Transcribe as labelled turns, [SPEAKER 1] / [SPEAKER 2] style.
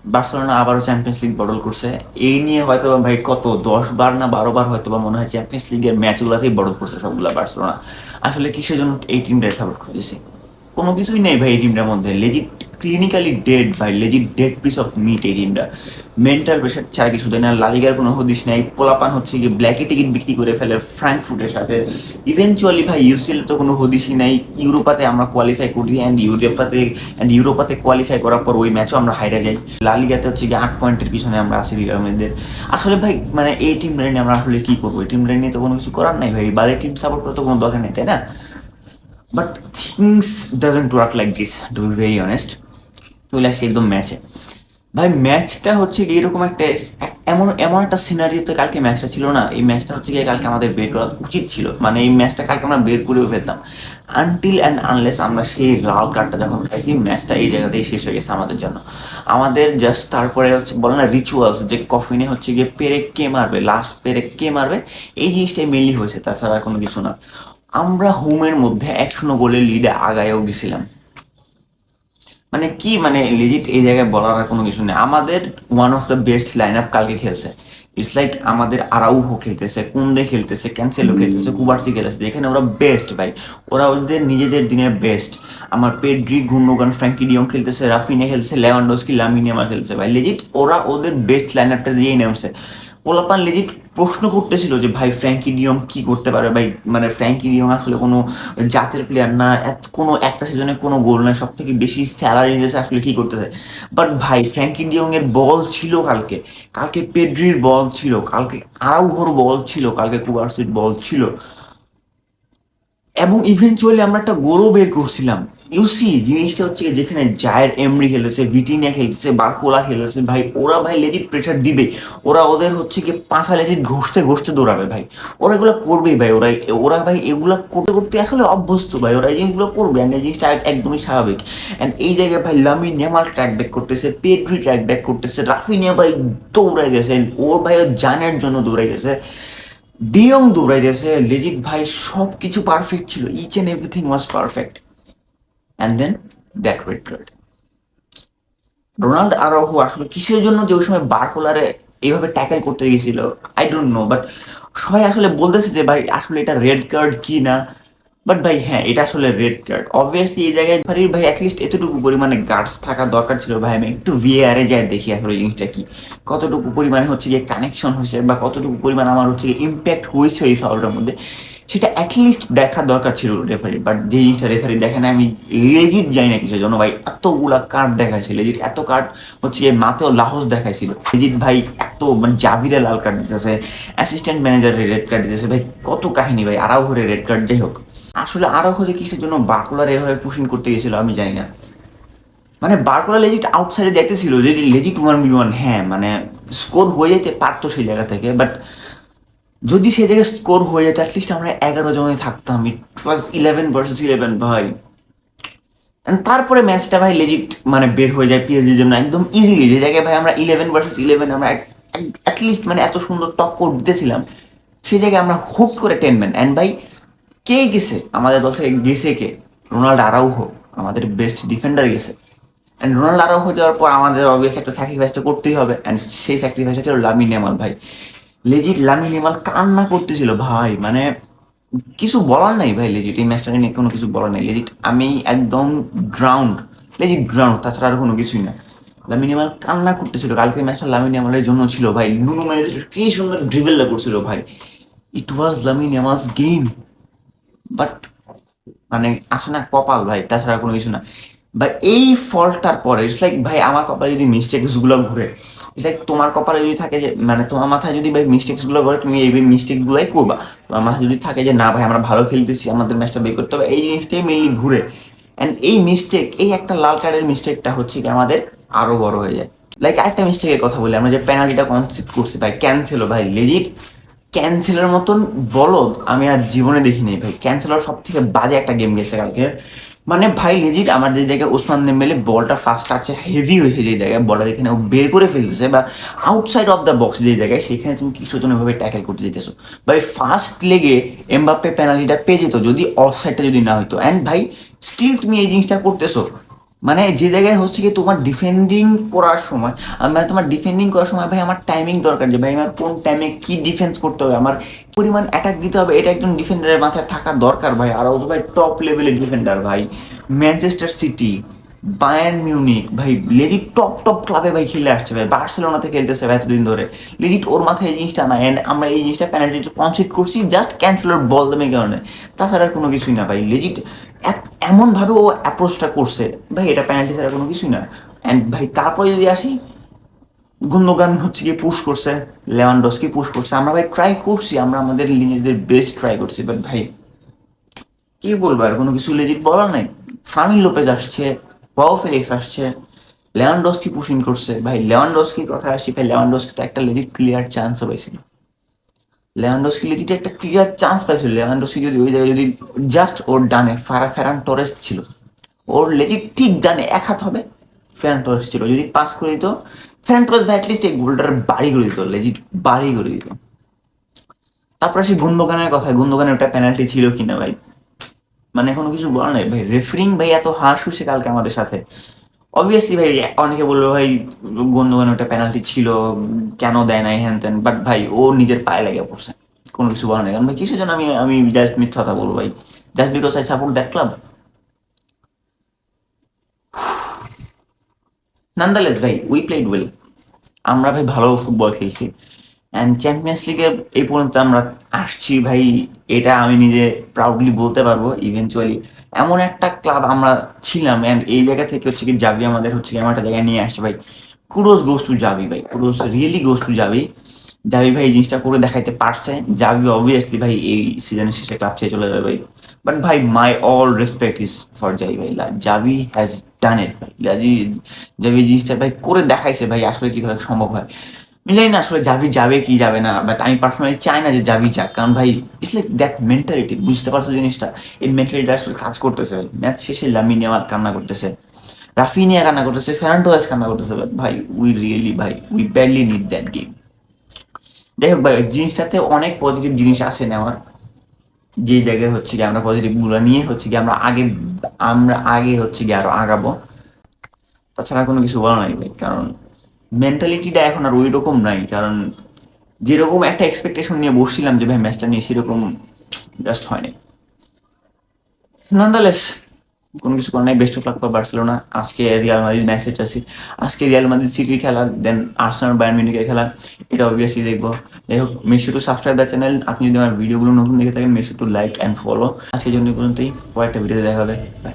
[SPEAKER 1] Barcelona আবারও champions league বদল করছে। এই নিয়ে হয়তো ভাই কত 10 বার না 12 বার হয়তো বা মনে হয় চ্যাম্পিয়ন্স লিগের ম্যাচগুলোতেই বদল করছে সবগুলা বার্সেলোনা। আসলে কিসের জন্য এই টিমটাকে সাপোর্ট করতেছি? কোনো কিছুই নেই ভাই এই টিমটার মধ্যে। লেজিট ক্লিনিক্যালি ডেড ভাই, legit dead piece of meat এই টিমটা। মেন্টাল প্রেশার ছাড়া কিছু দেয় না। লালিগার কোনো হদিশ নেই। পোলাপান হচ্ছে গিয়ে ব্ল্যাকে টিকিট বিক্রি করে ফেলে ফ্র্যাঙ্কফুটের সাথে। ইভেনচুয়ালি ভাই ইউসিএল তো কোনো হদিশই নাই। ইউরোপাতে আমরা কোয়ালিফাই করি অ্যান্ড ইউরোপাতে কোয়ালিফাই করার পর ওই ম্যাচও আমরা হাইরা যাই। লালিগাতে হচ্ছে গিয়ে 8 পয়েন্টের পিছনে আমরা আসি রিয়াল মাদ্রিদের। আসলে ভাই মানে এই টিম নিয়ে আমরা আসলে কি করবো? এই টিম নিয়ে তো কোনো কিছু করার নাই ভাই। বারে টিম সাপোর্ট করতে কোনো দরকার নেই, তাই না? But things doesn't work like this, to be very honest. চলে আসছি একদম ম্যাচে। ভাই ম্যাচটা হচ্ছে গিয়ে এরকম একটা এমন এমন একটা সিনারিওতে কালকে ম্যাচটা ছিল না। এই ম্যাচটা হচ্ছে গিয়ে কালকে আমাদের বের করা উচিত ছিল। মানে এই ম্যাচটা কালকে আমরা বের করেও ফেলতাম, আনটিল অ্যান্ড আনলেস আমরা সেই লাল কার্ডটা যখন খাইছি। ম্যাচটা এই জায়গাতেই শেষ হয়ে গেছে আমাদের জন্য। আমাদের জাস্ট তারপরে হচ্ছে বলে না রিচুয়ালস, যে কফিনে হচ্ছে গিয়ে পেরেক কে মারবে, লাস্ট পেরেক কে মারবে, এই জিনিসটাই মেনলি হয়েছে, তাছাড়া কোনো কিছু না। আমরা হোমের মধ্যে 1-0 গোলে লিডে আগায়ও গেছিলাম। মানে কি মানে লিজিট এই জায়গায় বলার আর কোনো কিছু নেই। আমাদের one of the best line up কালকে খেলছে। ইটস লাইক আমাদের আরাউহো খেলতেছে, কুন্দে খেলতেছে, ক্যান্সেলো খেলতেছে, কুবার্সি খেলতেছে, এখানে ওরা বেস্ট ভাই। ওরা ওদের নিজেদের দিনে বেস্ট। আমার পেড্রি, গুন্ডোগান, ফ্র্যাঙ্কি ডিয়ং খেলতেছে, রাফিনে খেলছে, লেভানডস্কি, লামিন ইয়ামাল খেলছে ভাই। লিজিট ওরা ওদের বেস্ট লাইন আপটা দিয়েই নেমছে। পোলাপান লিজিট প্রশ্ন করতেছিল যে ভাই ফ্র্যাঙ্কি ডিয়ং কি করতে পারে ভাই। মানে ফ্র্যাঙ্কি ডিয়ং আসলে কোনো জাতের প্লেয়ার না, কোনো একটা সিজনে কোনো গোল নাই, সব থেকে বেশি স্যালারি দিয়েছে, আসলে কি করতেছে? বাট ভাই ফ্র্যাঙ্কি ডিয়ং এর বল ছিল কালকে, কালকে পেড্রির বল ছিল, কালকে আরাউহোর বল ছিল, কালকে কুবার্সির বল ছিল, এবং ইভেনচুয়ালি আমরা একটা গোলও বের করছিলাম। ইউসি জিনিসটা হচ্ছে যেখানে জায়ের এমরি খেলেছে, ভিটিনিয়া খেলতেছে, বারকোলা খেলেছে ভাই, ওরা ভাই লেজিট প্রেশার দিবে। ওরা ওদের হচ্ছে কি পাঁচা লেজিট ঘষতে ঘষতে দৌড়াবে ভাই। ওরা এগুলো করবেই ভাই। ওরা ওরা ভাই এগুলো করতে করতে আসলে অভ্যস্ত ভাই। ওরা এই জিনিসগুলো করবে অ্যান্ড এই জিনিসটা একদমই স্বাভাবিক। অ্যান্ড এই জায়গায় ভাই লামিন ইয়ামাল ট্র্যাক ব্যাক করতেছে, পেড্রি ট্র্যাক ব্যাক করতেছে, রাফিনিয়া ভাই দৌড়াই গেছে, ওর ভাই ওর জানের জন্য দৌড়াই গেছে, ডিয়ং দৌড়াইতেছে। লেজিট ভাই সব কিছু পারফেক্ট ছিল, each and everything was perfect. And then that red card. Ronald Araujo আসলে কিসের জন্য যে ওই সময় বারকোলারে এইভাবে ট্যাকেল করতে গেছিল, আই ডোন্ট নো। বাট সবাই আসলে বলতেছে যে ভাই আসলে এটা রেড কার্ড কি না। বাট ভাই হ্যাঁ, এটা আসলে রেড কার্ড অবভিয়াসলি। এই জায়গায় রেফারির ভাই অ্যাটলিস্ট এতটুকু পরিমাণে গার্ডস থাকা দরকার ছিল ভাই। আমি একটু ভিএআরে যাই দেখি আসলে জিনিসটা কি, কতটুকু পরিমাণে হচ্ছে গিয়ে কানেকশন হয়েছে বা কতটুকু পরিমাণ আমার হচ্ছে গিয়ে ইম্প্যাক্ট হয়েছে ওই ফাউলটার মধ্যে, সেটা অ্যাটলিস্ট দেখা দরকার ছিল রেফারি। বাট যে জিনিসটা রেফারি দেখে না, আমি লেজিট জানি না কিসের জন্য ভাই এতগুলা কার্ড দেখাইছে। লেজিট এত কার্ড হচ্ছে গিয়ে মাতেও লাহস দেখাইছিল। লেজিট ভাই এত মানে জাবিরে লাল কার্ড দিতেছে, অ্যাসিস্ট্যান্ট ম্যানেজারের রেড কার্ড দিতেছে ভাই, কত কাহিনী ভাই। আরাউহোর রেড কার্ড, যাই হোক। আসলে আরো হলে কিসের জন্য বার্কোলার এভাবে পুশিং করতে গেছিল আমি জানি না। মানে বার্কোলা লেজিট আউটসাইডে দেখতেছিল যে লেজিট 1v1, হ্যাঁ মানে স্কোর হয়ে যেতে পারতো সেই জায়গা থেকে। বাট যদি সেই জায়গায় স্কোর হয়ে যেত অ্যাটলিস্ট আমরা 11 জনে থাকতাম। ইট ওয়াজ 11 ভার্সেস 11 ভাই। And তারপরে ম্যাচটা ভাই লেজিট মানে বের হয়ে যায় পিএসজির জন্য একদম ইজিলি। যে জায়গায় ভাই আমরা 11 ভার্সেস 11 আমরা অ্যাটলিস্ট মানে এত সুন্দর টক্কর দিতেছিলাম, সেই জায়গায় আমরা হুট করে 10 ম্যান। অ্যান্ড ভাই কে গেছে আমাদের দল থেকে? গেছে কে? রোনাল্ডো আরাউহো, আমাদের বেস্ট ডিফেন্ডার গেছে। অ্যান্ড রোনাল্ডো আরাউহো যাওয়ার পর আমাদের অবভিয়াসলি একটা স্যাক্রিফাইসটা করতেই হবে, অ্যান্ড সেই স্যাক্রিফাইসটা ছিল লামিন ইয়ামাল ভাই। লেজিট লামিন ইয়ামাল কান্না করতেছিল ভাই। মানে কিছু বলার নাই ভাই। লেজিট এই ম্যাচটা নিয়ে কোনো কিছু বলার নাই। লেজিট আমি একদম গ্রাউন্ড, লেজিট গ্রাউন্ড, তাছাড়া আর কোনো কিছুই না। লামিন ইয়ামাল কান্না করতেছিল। কালকে ম্যাচটা লামিন ইয়ামালের জন্য ছিল ভাই। নুনো মেন্ডিস কি সুন্দর ড্রিবেলটা করছিল ভাই। ইট ওয়াজ লামিন ইয়ামালস গেম। বাট মানে আসে না কপাল ভাই, তাছাড়া কোনো কিছু না। বা এই ফল্টটার পরে ইটস লাইক ভাই আমার কপালে যদি মিস্টেক্স গুলো ঘুরে, ইটস লাইক তোমার কপালে যদি থাকে যে মানে তোমার মাথায় যদি ভাই মিস্টেক্স গুলো ঘুরে, তুমি এই মিস্টেক গুলাই করবা। তোমার মাথায় যদি থাকে যে না ভাই আমরা ভালো খেলতেছি, আমাদের ম্যাচটা বের করতে হবে, এই জিনিসটাই মেনলি ঘুরে। অ্যান্ড এই মিস্টেক, এই একটা লাল কার্ডের মিস্টেকটা হচ্ছে কি আমাদের আরো বড় হয়ে যায়। লাইক আরেকটা মিস্টেকের কথা বলি, আমরা যে পেনাল্টিটা কনসিড করছি ভাই, ক্যান্সেল ভাই লেজিট ক্যান্সেলের মতন বলদ আমি আর জীবনে দেখিনি ভাই। ক্যান্সেলার সব থেকে বাজে একটা গেম গেছে কালকে। মানে ভাই লেজিট আমার যে জায়গায় ওসমান দেম্বেলে বলটা ফার্স্ট টাচে হেভি হয়েছে, যে জায়গায় বলটা যেখানে ও বের করে ফেলতেছে বা আউটসাইড অফ দ্য বক্স যে জায়গায়, সেখানে তুমি কিছু জন এভাবে ট্যাকেল করতে যেতেছো ভাই। ফার্স্ট লেগে এমবাপ্পে পেনাল্টিটা পেয়ে যেত যদি অফ সাইডটা যদি না হইতো। অ্যান্ড ভাই স্টিল তুমি এই জিনিসটা করতেছো। মানে যে জায়গায় হচ্ছে কি তোমার ডিফেন্ডিং করার সময়, মানে তোমার ডিফেন্ডিং করার সময় ভাই আমার টাইমিং দরকার, যে ভাই আমার কোন টাইমে কি ডিফেন্স করতে হবে, আমার পরিমাণ অ্যাটাক দিতে হবে, এটা একজন ডিফেন্ডারের মাথায় থাকা দরকার ভাই। আর ও তো ভাই টপ লেভেলের ডিফেন্ডার ভাই। ম্যানচেস্টার সিটি, বায়ার্ন মিউনিক ভাই, লেজিট টপ টপ ক্লাবে ভাই খেলে আসছে ভাই, বার্সেলোনাতে খেলতেছে ভাই এতদিন ধরে। লেজিট ওর মাথায় এই জিনিসটা না, অ্যান্ড আমরা এই জিনিসটা পেনাল্টিটা কনসিড করছি জাস্ট ক্যান্সেলের বল দামের কারণে, তাছাড়া কোনো কিছুই না ভাই। লেজিট এমনভাবে ও অ্যাপ্রোচটা করছে ভাই, এটা পেনাল্টি ছাড়া কোনো কিছুই না। অ্যান্ড ভাই তারপরে যদি আসি, গুন্দোগান হচ্ছে গিয়ে পুশ করছে, লেভানডস্কি পুশ করছে, আমরা ভাই ট্রাই করছি, আমরা আমাদের নিজেদের বেস্ট ট্রাই করছি, বাট ভাই কি বলবো, আর কোনো কিছু লেজিট বলার নাই। ফার্মিন লোপেজ আসছে, ওয়াও ফেলিক্স আসছে, লেভানডস্কি পুশিং করছে ভাই। লেভানডস্কির কথা আসি ভাই, লেভানডস্কি তো একটা লেজিট ক্লিয়ার চান্সও পাইছিল। লেভানডস্কি লেজিট একটা ক্লিয়ার চান্স পাইছিল। লেভানডস্কি যদি ওই জায়গায় যদি জাস্ট ওর ডানে ফেরান টরেস ছিল, ওর লেজিট ঠিক ডানে এক হাত হবে, ফেরান টরেস ছিল, যদি পাস করে দিত ফেরান টরেস ভাই অ্যাটলিস্ট এই গোলটার বাড়ি করে দিত, লেজিট বাড়ি করে দিত। তারপরে সেই গুন্দোগানের কথা, গুন্দোগানের ওটা পেনাল্টি ছিল কিনা ভাই, মানে কোনো কিছু বলার নাই ভাই। রেফারিং ভাই এত হার্শ হয়েছে কালকে আমাদের সাথে। অবভিয়াসলি ভাই অনেকে বলবে ভাই গুন্দোগান ওটা পেনাল্টি ছিল, কেন দেয় নাই হ্যান ত্যান, বাট ভাই ও নিজের পায়ে লেগে পড়ছে, কোনো কিছু বলার নাই। কারণ ভাই কিসের জন্য আমি আমি জাস্ট মিথ্যা কথা বলবো ভাই, just because I support that club. নান্দালেস ভাই উই প্লেড ওয়েল, আমরা ভাই ভালো ফুটবল খেলছি, অ্যান্ড চ্যাম্পিয়ন্স লিগে এই পর্যন্ত আমরা আসছি ভাই, এটা আমি নিজে প্রাউডলি বলতে পারবো। ইভেনচুয়ালি এমন একটা ক্লাব আমরা ছিলাম, অ্যান্ড এই জায়গা থেকে হচ্ছে কি জাবি আমাদের হচ্ছে কি এমন একটা জায়গায় নিয়ে আসছে ভাই। কুডোস গোস টু জাবি ভাই, কুডোস রিয়েলি গোস টু জাবি। জাবি ভাই এই জিনিসটা করে দেখাইতে পারছে। জাবি অবভিয়াসলি ভাই এই সিজনের শেষে ক্লাব ছেড়ে চলে যাবে ভাই, বাট ভাই my all respect is for জাবি ভাই। জাবি হ্যাজ ডান ইট ভাই। জাবি এই জিনিসটা ভাই করে দেখাইছে ভাই, আসলে কিভাবে সম্ভব হয় মিলাই না, আসলে যাবি যাবে কি যাবে না, বাট আমি পার্সোনালি চাই না যে যাবি যাক, কারণ ভাই ইটস লাইক দ্যাট মেন্টালিটি, বুঝতে পারছো জিনিসটা, এই মেন্টালিটি আসলে কাজ করতেছে ভাই। ম্যাচ শেষে লামিনে ইয়ামাল কান্না করতেছে, রাফিনিয়া কান্না করতেছে, ফেরান টোরেস কান্না করতেছে, বাট ভাই উই রিয়েলি ভাই we badly need that game. যাই হোক ভাই, জিনিসটাতে অনেক পজিটিভ জিনিস আছে নেওয়ার, যে জায়গায় হচ্ছে কি আমরা পজিটিভ গুলো নিয়ে হচ্ছে কি আমরা আগে হচ্ছে কি আরো আগাবো। তাছাড়া কোনো কিছু বলা নাই ভাই, কারণ মেন্টালিটিটা এখন আর ওই রকম নাই, কারণ যেরকম একটা এক্সপেকটেশন নিয়ে বসছিলাম যে ভাই ম্যাচটা নিয়ে, সেরকম জাস্ট হয়নি। নন্দালেস কোনো কিছু করার নাই, best of luck for Barcelona. আজকে রিয়াল মাদ্রিদ ম্যাচ আছে, আজকে রিয়াল মাদ্রিদ সিটির খেলা, দেন আর্সেনাল বায়ার্ন মিউনিখের খেলা, এটা অবভিয়াসলি দেখবো। যাই হোক, make sure to subscribe the channel. আপনি যদি আমার ভিডিওগুলো নতুন দেখে থাকেন, make sure to like and follow. আজকের জন্য এই পর্যন্তই, পরেরটা ভিডিওতে দেখা হবে, বাই।